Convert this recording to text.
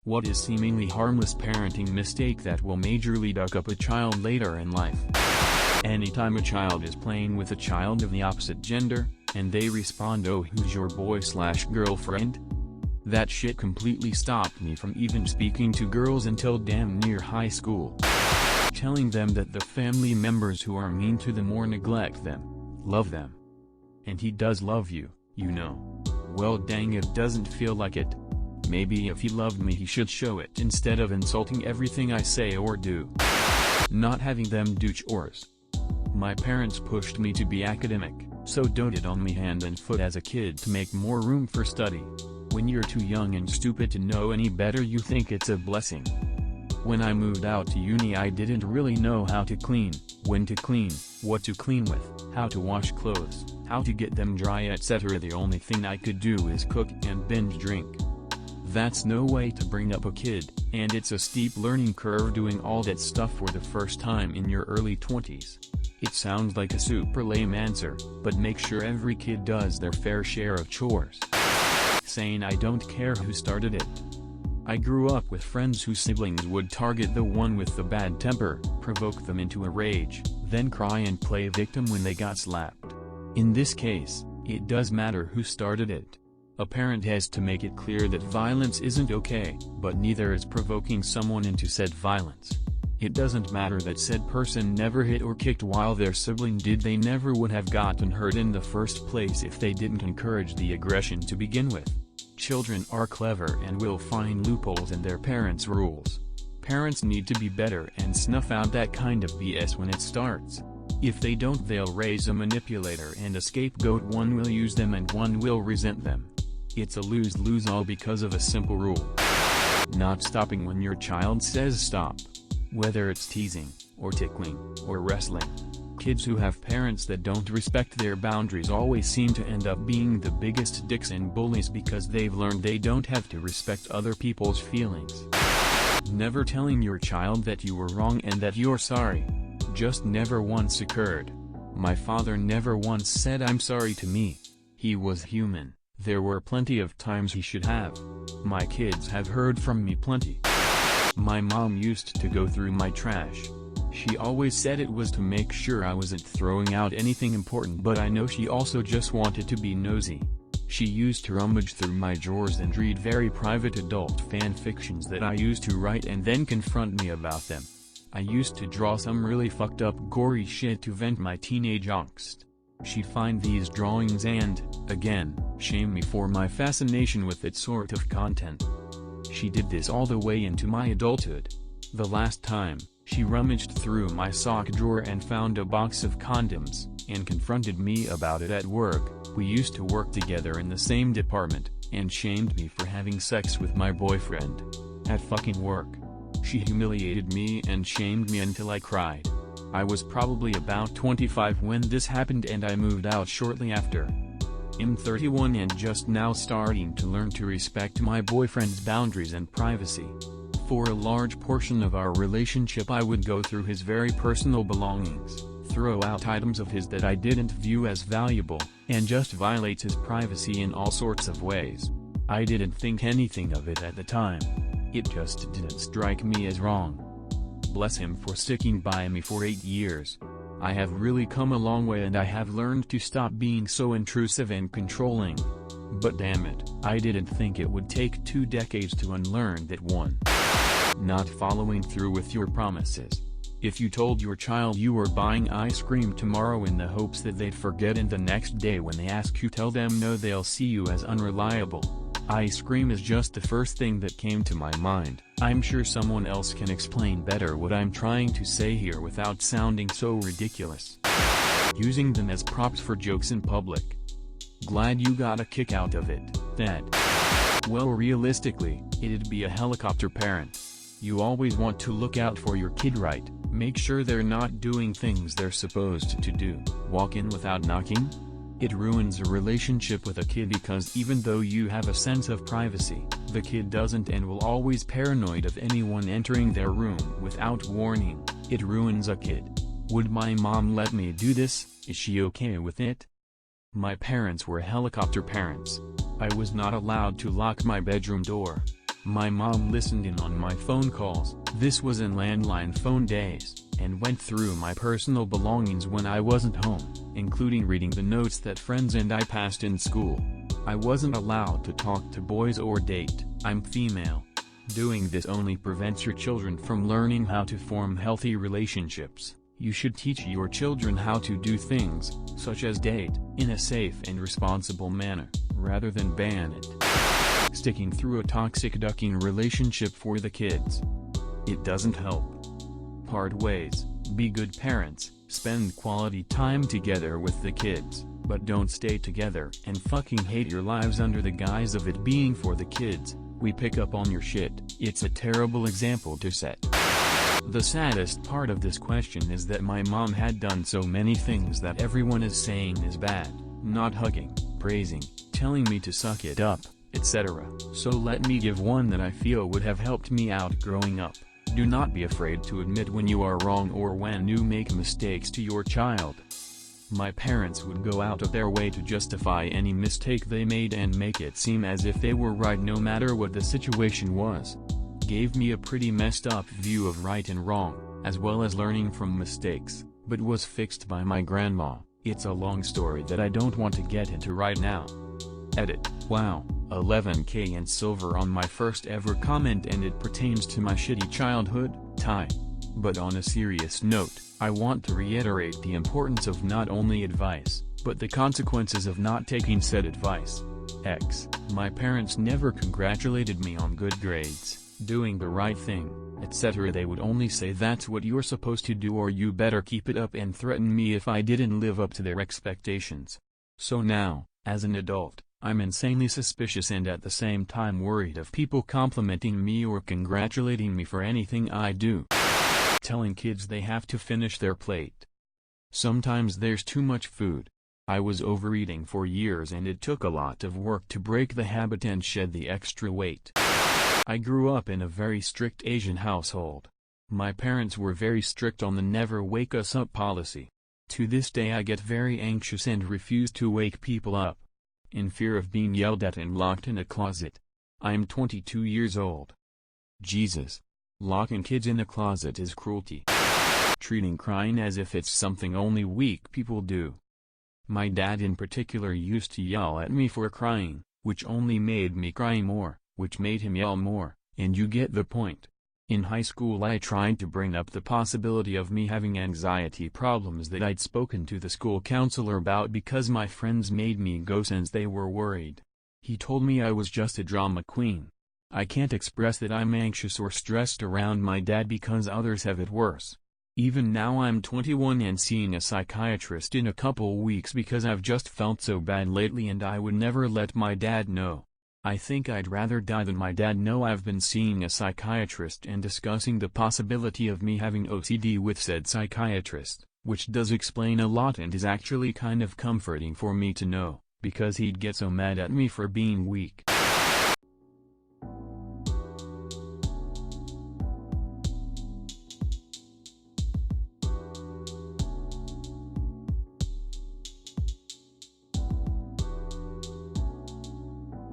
What is seemingly harmless parenting mistake that will majorly duck up a child later in life? Anytime a child is playing with a child of the opposite gender, and they respond, "Oh, who's your boy/girlfriend?" That shit completely stopped me from even speaking to girls until damn near high school. Telling them that the family members who are mean to them or neglect them, love them. And he does love you, you know. Well dang, it doesn't feel like it. Maybe if he loved me he should show it instead of insulting everything I say or do. Not having them do chores. My parents pushed me to be academic, so doted on me hand and foot as a kid to make more room for study. When you're too young and stupid to know any better, you think it's a blessing. When I moved out to uni, I didn't really know how to clean, when to clean, what to clean with, how to wash clothes, how to get them dry, etc. The only thing I could do is cook and binge drink. That's no way to bring up a kid, and it's a steep learning curve doing all that stuff for the first time in your early 20s. It sounds like a super lame answer, but make sure every kid does their fair share of chores. Saying I don't care who started it. I grew up with friends whose siblings would target the one with the bad temper, provoke them into a rage, then cry and play victim when they got slapped. In this case, it does matter who started it. A parent has to make it clear that violence isn't okay, but neither is provoking someone into said violence. It doesn't matter that said person never hit or kicked while their sibling did. They never would have gotten hurt in the first place if they didn't encourage the aggression to begin with. Children are clever and will find loopholes in their parents' rules. Parents need to be better and snuff out that kind of BS when it starts. If they don't, they'll raise a manipulator and a scapegoat. One will use them and one will resent them. It's a lose-lose all because of a simple rule. Not stopping when your child says stop. Whether it's teasing, or tickling, or wrestling. Kids who have parents that don't respect their boundaries always seem to end up being the biggest dicks and bullies because they've learned they don't have to respect other people's feelings. Never telling your child that you were wrong and that you're sorry. Just never once occurred. My father never once said I'm sorry to me. He was human. There were plenty of times he should have. My kids have heard from me plenty. My mom used to go through my trash. She always said it was to make sure I wasn't throwing out anything important, but I know she also just wanted to be nosy. She used to rummage through my drawers and read very private adult fan fictions that I used to write and then confront me about them. I used to draw some really fucked up gory shit to vent my teenage angst. She'd find these drawings and, again, shame me for my fascination with that sort of content. She did this all the way into my adulthood. The last time, she rummaged through my sock drawer and found a box of condoms, and confronted me about it at work. We used to work together in the same department, and shamed me for having sex with my boyfriend. At fucking work. She humiliated me and shamed me until I cried. I was probably about 25 when this happened and I moved out shortly after. I'm 31 and just now starting to learn to respect my boyfriend's boundaries and privacy. For a large portion of our relationship I would go through his very personal belongings, throw out items of his that I didn't view as valuable, and just violate his privacy in all sorts of ways. I didn't think anything of it at the time. It just didn't strike me as wrong. Bless him for sticking by me for 8 years. I have really come a long way and I have learned to stop being so intrusive and controlling. But damn it, I didn't think it would take 2 decades to unlearn that one. Not following through with your promises. If you told your child you were buying ice cream tomorrow in the hopes that they'd forget and the next day when they ask you tell them no, they'll see you as unreliable. Ice cream is just the first thing that came to my mind. I'm sure someone else can explain better what I'm trying to say here without sounding so ridiculous. Using them as props for jokes in public. Glad you got a kick out of it, Dad. Well, realistically, it'd be a helicopter parent. You always want to look out for your kid, right? Make sure they're not doing things they're supposed to do. Walk in without knocking? It ruins a relationship with a kid because even though you have a sense of privacy, the kid doesn't and will always paranoid of anyone entering their room without warning. It ruins a kid. Would my mom let me do this? Is she okay with it? My parents were helicopter parents. I was not allowed to lock my bedroom door. My mom listened in on my phone calls, this was in landline phone days, and went through my personal belongings when I wasn't home, including reading the notes that friends and I passed in school. I wasn't allowed to talk to boys or date, I'm female. Doing this only prevents your children from learning how to form healthy relationships. You should teach your children how to do things, such as date, in a safe and responsible manner, rather than ban it. Sticking through a toxic ducking relationship for the kids. It doesn't help. Part ways, be good parents, spend quality time together with the kids, but don't stay together and fucking hate your lives under the guise of it being for the kids. We pick up on your shit, it's a terrible example to set. The saddest part of this question is that my mom had done so many things that everyone is saying is bad, not hugging, praising, telling me to suck it up, etc. So let me give one that I feel would have helped me out growing up. Do not be afraid to admit when you are wrong or when you make mistakes to your child. My parents would go out of their way to justify any mistake they made and make it seem as if they were right no matter what the situation was. Gave me a pretty messed up view of right and wrong, as well as learning from mistakes, but was fixed by my grandma. It's a long story that I don't want to get into right now. Edit. Wow, 11K and silver on my first ever comment, and it pertains to my shitty childhood, Ty. But on a serious note, I want to reiterate the importance of not only advice, but the consequences of not taking said advice. My parents never congratulated me on good grades, doing the right thing, etc. They would only say that's what you're supposed to do or you better keep it up, and threaten me if I didn't live up to their expectations. So now, as an adult, I'm insanely suspicious and at the same time worried of people complimenting me or congratulating me for anything I do. Telling kids they have to finish their plate. Sometimes there's too much food. I was overeating for years and it took a lot of work to break the habit and shed the extra weight. I grew up in a very strict Asian household. My parents were very strict on the never wake us up policy. To this day I get very anxious and refuse to wake people up, in fear of being yelled at and locked in a closet. I'm 22 years old. Jesus. Locking kids in a closet is cruelty. Treating crying as if it's something only weak people do. My dad in particular used to yell at me for crying, which only made me cry more, which made him yell more, and you get the point. In high school I tried to bring up the possibility of me having anxiety problems that I'd spoken to the school counselor about because my friends made me go since they were worried. He told me I was just a drama queen. I can't express that I'm anxious or stressed around my dad because others have it worse. Even now I'm 21 and seeing a psychiatrist in a couple weeks because I've just felt so bad lately and I would never let my dad know. I think I'd rather die than my dad know I've been seeing a psychiatrist and discussing the possibility of me having OCD with said psychiatrist, which does explain a lot and is actually kind of comforting for me to know, because he'd get so mad at me for being weak.